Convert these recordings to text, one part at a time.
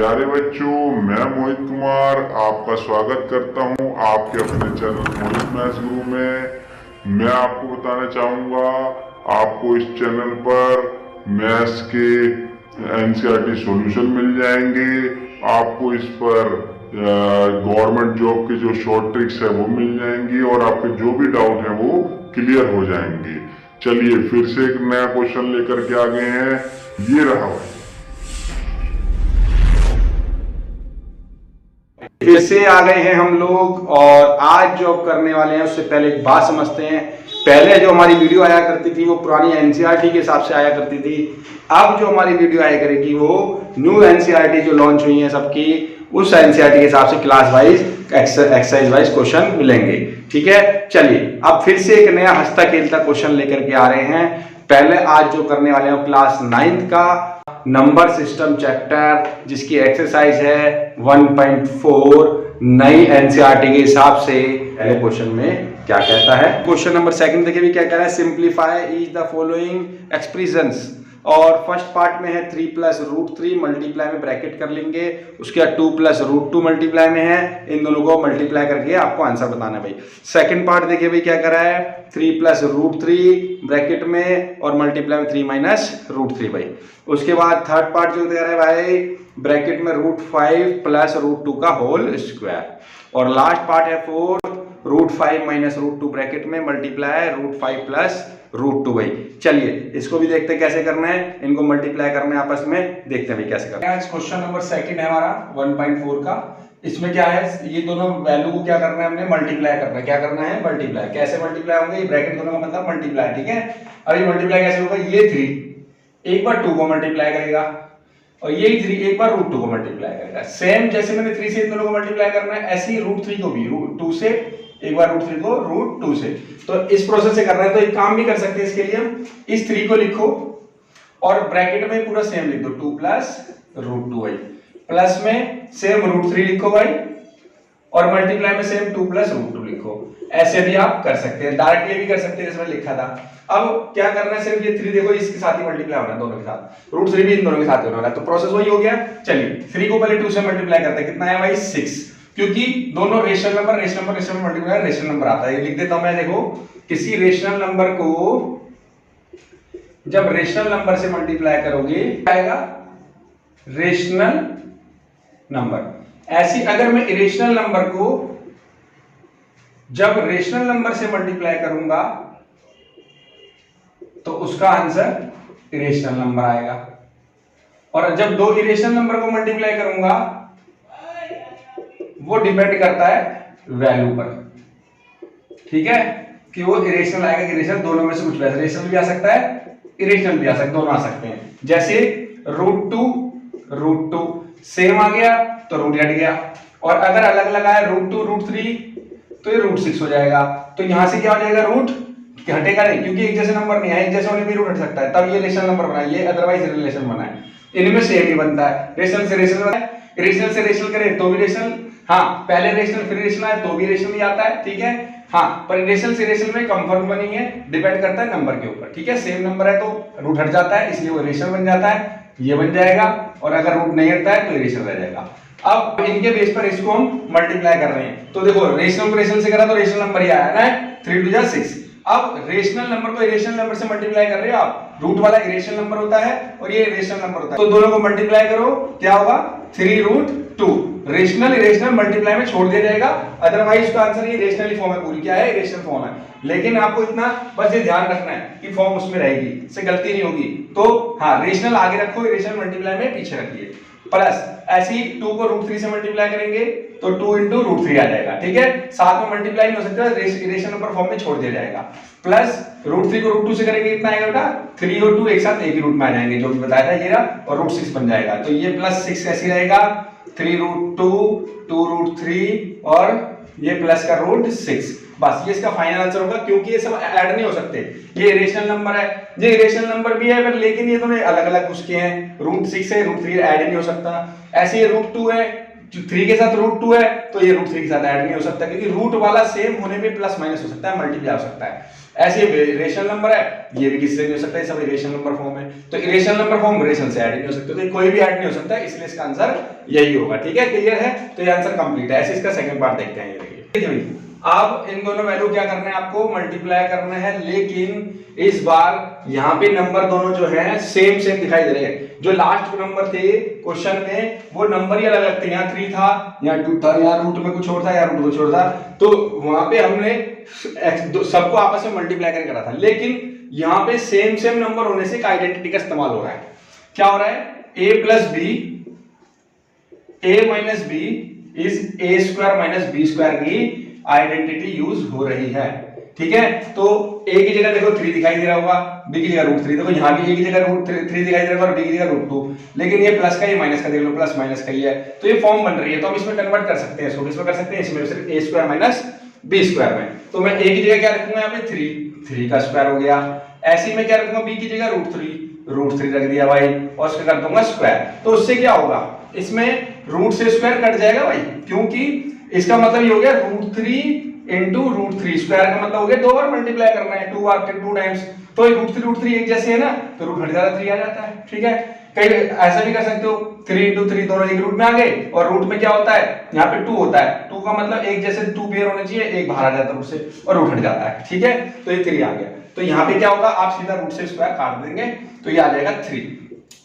प्यारे बच्चों, मैं मोहित कुमार आपका स्वागत करता हूं आपके अपने चैनल मोहित मैथ्स गुरु में। मैं आपको बताना चाहूँगा, आपको इस चैनल पर मैथ्स के एनसीईआरटी सॉल्यूशन मिल जाएंगे। आपको इस पर गवर्नमेंट जॉब के जो शॉर्ट ट्रिक्स है वो मिल जाएंगी और आपके जो भी डाउट है वो क्लियर हो जाएंगे। चलिए फिर से एक नया क्वेश्चन लेकर के आ गए हैं, ये रहा। फिर से आ गए हैं हम लोग और आज जो करने वाले हैं उससे पहले एक बात समझते हैं। पहले जो हमारी वीडियो आया करती थी वो पुरानी एनसीईआरटी के हिसाब से आया करती थी। अब जो हमारी वीडियो आया करेगी वो न्यू एनसीईआरटी जो लॉन्च हुई है सबकी, उस एनसीईआरटी के हिसाब से class wise exercise wise question मिलेंगे। ठीक है, चलिए अब फिर से एक नया हंसता खेलता क्वेश्चन लेकर के आ रहे हैं। पहले आज जो करने वाले हैं क्लास 9th का नंबर सिस्टम चैप्टर, जिसकी एक्सरसाइज है 1.4 नई एनसीईआरटी के हिसाब से। पहले क्वेश्चन में क्या कहता है, क्वेश्चन नंबर 2 देखिए भी क्या कह रहा है, simplify each the following expressions. और फर्स्ट पार्ट में है 3 + √3 मल्टीप्लाई में ब्रैकेट कर लेंगे, उसके बाद 2 + √2 मल्टीप्लाई में है, इन दोनों को मल्टीप्लाई करके आपको आंसर बताना है भाई। सेकंड पार्ट देखिए भाई क्या कर रहा है, 3 + √3 ब्रैकेट में और मल्टीप्लाई में 3 - √3 भाई। उसके बाद थर्ड पार्ट जो दे रहा है भाई, ब्रैकेट में √5 + √2 का होल स्क्वायर। और लास्ट पार्ट है 4 √5 - √2 ब्रैकेट में मल्टीप्लाई √5 + √2 भाई। चलिए इसको भी देखते हैं कैसे करना है, इनको मल्टीप्लाई करना है आपस में, देखते हैं भाई कैसे करना है। क्वेश्चन नंबर 2 है हमारा 1.4 का। इसमें क्या है, ये दोनों वैल्यू को क्या करना है, हमने मल्टीप्लाई करना है। क्या करना है, मल्टीप्लाई। कैसे मल्टीप्लाई होंगे, ये ब्रैकेट दोनों का मतलब मल्टीप्लाई। ठीक है, अब ये मल्टीप्लाई कैसे होगा, ये 3 एक बार 2 को मल्टीप्लाई करेगा और ये 3 एक बार √2 को मल्टीप्लाई करेगा। सेम जैसे मैंने 3 से इन दोनों को मल्टीप्लाई करना है, ऐसे ही √3 को भी √2 से एक बार √3 को √2 से। तो इस प्रोसेस से करना है। तो एक काम भी कर सकते हैं इसके लिए, हम इस 3 को लिखो और ब्रैकेट में पूरा सेम लिख दो 2 + √2 भाई, प्लस में सेम √3 लिखो भाई और मल्टीप्लाई में सेम 2 + √2 लिखो। ऐसे भी आप कर सकते हैं, डायरेक्टली भी कर सकते हैं, इसमें लिखा था। अब क्या करना है, सिर्फ ये 3 देखो इसके साथ ही मल्टीप्लाई होना है, दोनों के साथ, √3 भी इन दोनों के साथ होने वाला है। तो प्रोसेस वही हो गया। चलिए 3 को पहले 2 से मल्टीप्लाई करते हैं, कितना है भाई 6, क्योंकि दोनों rational number multiply rational number आता है। ये लिख देता हूं मैं, देखो किसी रेशनल नंबर को जब रेशनल नंबर से मल्टीप्लाई करोगे आएगा रेशनल नंबर। ऐसी अगर मैं इरेशनल नंबर को जब रेशनल नंबर से मल्टीप्लाई करूंगा तो उसका आंसर इरेशनल नंबर आएगा। और जब दो इरेशनल नंबर को मल्टीप्लाई करूंगा वो डिपेंड करता है वैल्यू पर। ठीक है, कि वो इरेशनल आएगा कि इरेशनल, दोनों में से कुछ वैसे रेशनल भी आ सकता है, इरेशनल भी आ सकता है, दोनों आ सकते हैं। जैसे √2 सेम आ गया तो रूट हट गया, और अगर अलग अलग आया √2 √3 तो ये √6 हो जाएगा। तो यहां से क्या हो जाएगा, रूट हटेगा नहीं, क्योंकि एक जैसे नंबर नहीं है, एक जैसे होने पे रूट हट सकता है, तब ये रेशनल नंबर बना, ये अदरवाइज रिलेशन बना है। इनमें सेम ही बनता है, रेशनल से रेशनल बना है, रेशनल से रेशनल करें तो भी रेशनल, हाँ पहले रेशनल फिर रेशनल है तो भी रेशनल ही आता है। ठीक है, हाँ पर रेशनल से रेशनल में कंफर्म बनी है, डिपेंड करता है नंबर के ऊपर। ठीक है, सेम नंबर है तो रूट हट जाता है, इसलिए वो रेशनल बन जाता है, ये बन जाएगा। और अगर रूट नहीं हटता है तो रेशनल रह जाएगा। अब इनके बेस पर इसको हम मल्टीप्लाई कर रहे हैं, तो देखो रेशनल को रेशनल से करा तो रेशनल नंबर ही आया ना, 3 × 2 = 6। अब रेशनल नंबर को इरेशनल नंबर से मल्टीप्लाई कर रहे हो आप, रूट वाला इरेशनल नंबर होता है और ये इरेशनल नंबर होता है, तो दोनों को मल्टीप्लाई करो, क्या होगा 3√2। रेशनल इरेशनल मल्टीप्लाई में छोड़ दिया जाएगा, अदरवाइज उसका आंसर ये रेशनल फॉर्म है, पूरी क्या है, इरेशनल फॉर्म है। लेकिन आपको इतना बस ये ध्यान रखना है कि फॉर्म उसमें रहेगी, इससे गलती नहीं होगी। तो हाँ रेशनल आगे रखो, इरेशनल मल्टीप्लाई में पीछे रखिए। प्लस ऐसी 2 को √3 से मल्टीप्लाई करेंगे तो 2 × √3 आ जाएगा। ठीक है, साथ में मल्टीप्लाई नहीं हो सकता, रेशनल नंबर फॉर्म में छोड़ दिया जाएगा। प्लस √3 को √2 से करेंगे, कितना आएगा बेटा, 3 और 2 एक साथ एक ही रूट में आ जाएंगे, जो भी बताया था ये रहा, और √6 बन जाएगा। तो ये +6 कैसी रहेगा, 3√2 2√3 और ये प्लस का √6, बस ये इसका फाइनल आंसर होगा। क्योंकि ये सब ऐड नहीं हो सकते, ये इरेशनल नंबर है, ये इरेशनल नंबर भी है पर लेकिन ये दोनों अलग अलग उसके हैं, √6 है, √3 ऐड नहीं हो सकता। ऐसे ये √2 है, 3 के साथ √2 है तो ये √3 के साथ ऐड नहीं हो सकता, क्योंकि रूट वाला सेम होने पे प्लस माइनस हो सकता है, मल्टीप्लाई हो सकता है। ऐसे ये इरेशनल नंबर है, ये भी किसी से नहीं हो सकता, ये सब इरेशनल नंबर फॉर्म है। तो इरेशनल नंबर फॉर्म रेशनल से ऐड नहीं हो सकते, तो कोई भी ऐड नहीं हो सकता, इसलिए इसका आंसर यही होगा। ठीक है, क्लियर है? तो ये आंसर कंप्लीट है। ऐसे इसका सेकंड पार्ट देखते हैं। ये देखिए अब इन दोनों वैल्यू क्या करना है, आपको मल्टीप्लाई करना है, लेकिन इस बार यहाँ पे नंबर दोनों जो है सेम सेम दिखाई दे रहे हैं। जो लास्ट नंबर थे क्वेश्चन में वो नंबर ही अलग अलग थे, यहाँ 3 था, यहाँ 2 था, यहाँ रूट में कुछ और था, यहाँ रूट कुछ और था। तो वहां पे हमने सबको आपस में मल्टीप्लाई करके करा था, लेकिन यहाँ पे सेम सेम नंबर होने से एक आइडेंटिटी का इस्तेमाल हो रहा है। क्या हो रहा है? a plus B, a minus B is A square minus B square की आइडेंटिटी यूज हो रही है। ठीक है, तो a की जगह देखो 3 दिखाई दे रहा होगा, b की जगह √3, देखो यहाँ भी a की जगह √3 दिखाई दे रहा होगा और b की जगह √2, लेकिन ये प्लस का, ये माइनस का, देख लो प्लस माइनस का ही है, तो ये फॉर्म बन रही है। तो हम इसमें कन्वर्ट कर सकते हैं, इसको किसमें कर सकते हैं? इसमें सिर्फ a square minus b square में। तो मैं a की जगह क्या रखूंगा यहाँ पे? 3 का स्क्वायर हो गया। ऐसे ही मैं क्या रखूंगा? b की जगह √3 रख दिया भाई, और उसका कर दूंगा स्क्वायर। तो उससे क्या होगा? इसमें रूट से स्क्वायर कट जाएगा भाई, क्योंकि इसका मतलब ये हो गया √3 इंटू √3, स्क्वायर का मतलब हो गया 2 बार मल्टीप्लाई करना है, 2 बार 2 टाइम्स, तो √3 एक जैसे है ना, तो रूट हट जाता 3 आ जाता है। ठीक है, कई ऐसा भी कर सकते हो, 3 इंटू 3 दोनों एक रूट में आ गए, और रूट में क्या होता है? यहाँ पे 2 होता है, 2 का मतलब एक जैसे 2 पेयर होने चाहिए, एक बाहर आ जाता है रूट से और रूट हट जाता है। ठीक है, तो ये 3 आ गया। तो यहाँ पे क्या होगा? आप सीधा रूट से स्क्वायर काट देंगे, तो ये आ जाएगा 3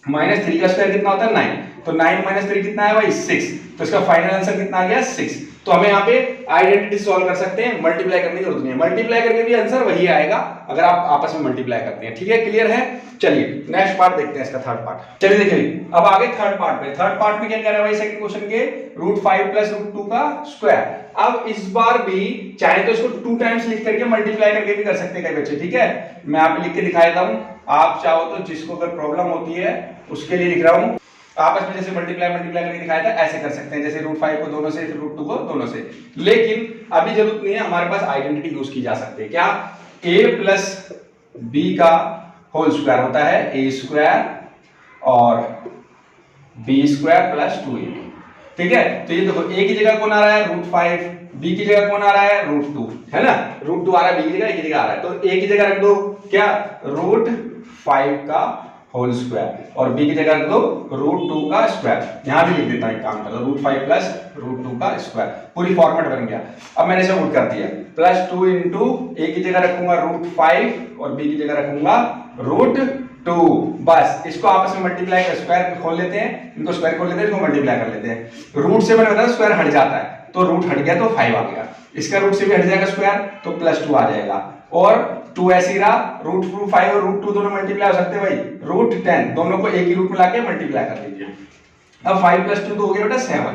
माइनस 3 का स्क्वायर कितना होता है? 9, तो 9 माइनस 3 कितना है भाई? 6। तो इसका फाइनल आंसर कितना आ गया? 6। तो हमें यहाँ पे आइडेंटिटी सॉल्व कर सकते हैं, मल्टीप्लाई करने की जरूरत नहीं है, मल्टीप्लाई करके भी आंसर वही आएगा अगर आप आपस में मल्टीप्लाई करते हैं। ठीक है, क्लियर है? चलिए नेक्स्ट पार्ट देखते हैं, इसका थर्ड पार्ट। चलिए देखिए अब आगे थर्ड पार्ट पे। थर्ड पार्ट में क्या कह रहा है भाई सेकंड क्वेश्चन के? √5 प्लस √2 का स्क्वायर। अब इस बार भी चाहे तो इसको 2 टाइम्स लिख करके मल्टीप्लाई करके भी कर सकते हैं कई बच्चे। ठीक है, मैं आप लिख के दिखा देता हूं, आप चाहो तो जिसको अगर प्रॉब्लम होती है उसके लिए लिख रहा हूं। आपस में जैसे मल्टीप्लाई करके दिखाया था ऐसे कर सकते हैं, जैसे √5 को दोनों से, फिर √2 को दोनों से। लेकिन अभी जरूरत नहीं है, हमारे पास आइडेंटिटी यूज की जा सकती है। क्या? a प्लस b का होल स्क्वायर होता है a स्क्वायर और b स्क्वायर प्लस 2ab। ठीक है, तो ये देखो a की जगह कौन आ रहा है? √5, b की जगह कौन आ रहा है? √2, है ना? √2 आ रहा है b की जगह, a की जगह आ रहा है, तो a की जगह रख दो क्या? √5 का होल स्क्वायर, और b की जगह रख दो √2 का स्क्वायर। यहां भी लिख देता हूं, एक काम करो, √5 प्लस √2 का स्क्वायर, पूरी फॉर्मेट बन गया। अब मैंने इसे उल्ट कर दिया, +2 इंटू a की जगह रखूंगा √5 और b की जगह रखूंगा √2। बस इसको आपस में मल्टीप्लाई कर, स्क्वायर खोल लेते हैं, इनको स्क्वायर खोल लेते हैं, इसको मल्टीप्लाई कर लेते हैं। रूट से मैंने बताया स्क्वायर हट जाता है, तो रूट हट गया तो 5 आ गया, इसका रूट से भी हट जाएगा स्क्वायर, तो +2 आ जाएगा, और 2 ऐसे ही रहा, √5 और √2 दोनों मल्टीप्लाई हो सकते हैं भाई, √10 दोनों को एक ही रूट में लाके मल्टीप्लाई कर लीजिए। अब 5 + 2 तो हो गया बेटा 7,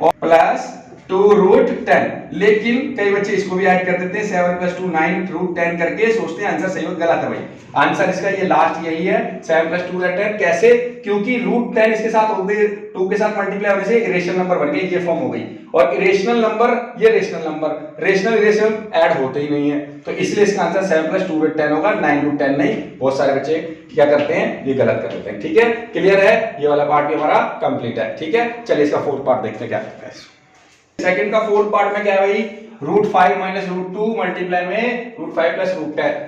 और प्लस 2√10, लेकिन कई बच्चे इसको भी ऐड कर देते हैं, 7 + 2 9 √10 करके सोचते हैं आंसर सही हो, गलत है भाई। आंसर इसका ये लास्ट यही है, 7 + 2 10। कैसे? क्योंकि √10 इसके साथ हो गए, 2 के साथ मल्टीप्लाई होने से इरेशनल नंबर बन गए, ये फॉर्म हो गई, और इरेशनल नंबर ये rational number, rational irrational add होते ही नहीं है, तो इसलिए इसका आंसर 7 + 2 10 होगा, 9 √10 नहीं। बहुत सारे बच्चे क्या करते हैं, ये गलत कर देते हैं। ठीक है, क्लियर है? ये वाला पार्ट भी हमारा कंप्लीट है। ठीक है, चलिए इसका फोर्थ पार्ट देखते हैं क्या करता है। सेकंड का फोर्थ पार्ट में क्या है भाई? √5 माइनस √2 मल्टीप्लाई में √5 प्लस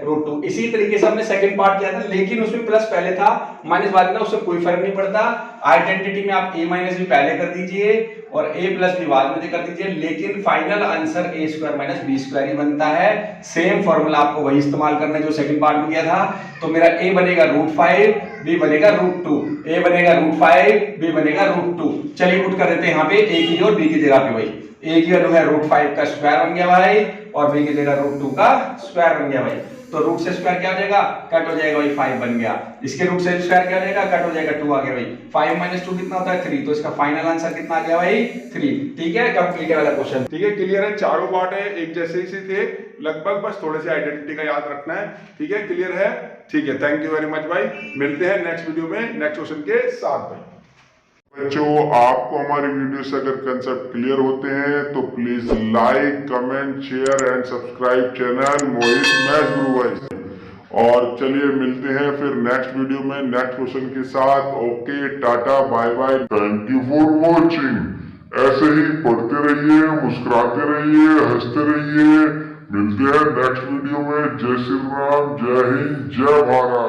√2। इसी तरीके से हमने सेकंड पार्ट किया था, लेकिन उसमें प्लस पहले था, माइनस बाद में, उससे कोई फर्क नहीं पड़ता। आइडेंटिटी में आप a माइनस भी पहले कर दीजिए और a प्लस भी बाद में कर दीजिए, लेकिन final answer a square minus b square ही बनता है। सेम फॉर्मूला आपको वही इस्तेमाल करना है जो सेकंड पार्ट में किया था। तो मेरा a बनेगा √5, b बनेगा √2, a बनेगा √5, b बनेगा √2। चलिए पुट कर देते हैं यहाँ पे a की और b की जगह पे भाई। a की वैल्यू है √5 का स्क्वायर बन गया भाई, और b की जगह √2 का स्क्वायर बन गया भाई। तो रूट से स्क्वायर क्या हो जाएगा? कट हो जाएगा भाई, 5 बन गया। इसके रूट से स्क्वायर क्या हो जाएगा? कट हो जाएगा, 2 आ गया भाई। 5 - 2 कितना होता है? 3। तो इसका फाइनल आंसर कितना आ गया भाई? 3। ठीक है, कंप्लीट है वाला क्वेश्चन। ठीक है, क्लियर है? चारों पार्ट है एक जैसे ही से थे लगभग, बस थोड़े से आइडेंटिटी का याद रखना है। ठीक है, क्लियर है? ठीक है, थैंक यू वेरी मच भाई, मिलते हैं नेक्स्ट वीडियो में नेक्स्ट क्वेश्चन के साथ भाई। बच्चों, आपको हमारी वीडियो से अगर कंसेप्ट क्लियर होते हैं तो please like, comment, share and subscribe channel Mohit maths Guru भाई। और चलिए मिलते हैं फिर नेक्स्ट वीडियो में नेक्स्ट क्वेश्चन के साथ। Okay, tata, bye bye, thank you for watching. ऐसे ही पढ़ते रहिए, मुस्कुराते रहिए, हंसते रहिए मिलते हैं नेक्स्ट वीडियो में। जय श्री राम, जय हिंद, जय भारत।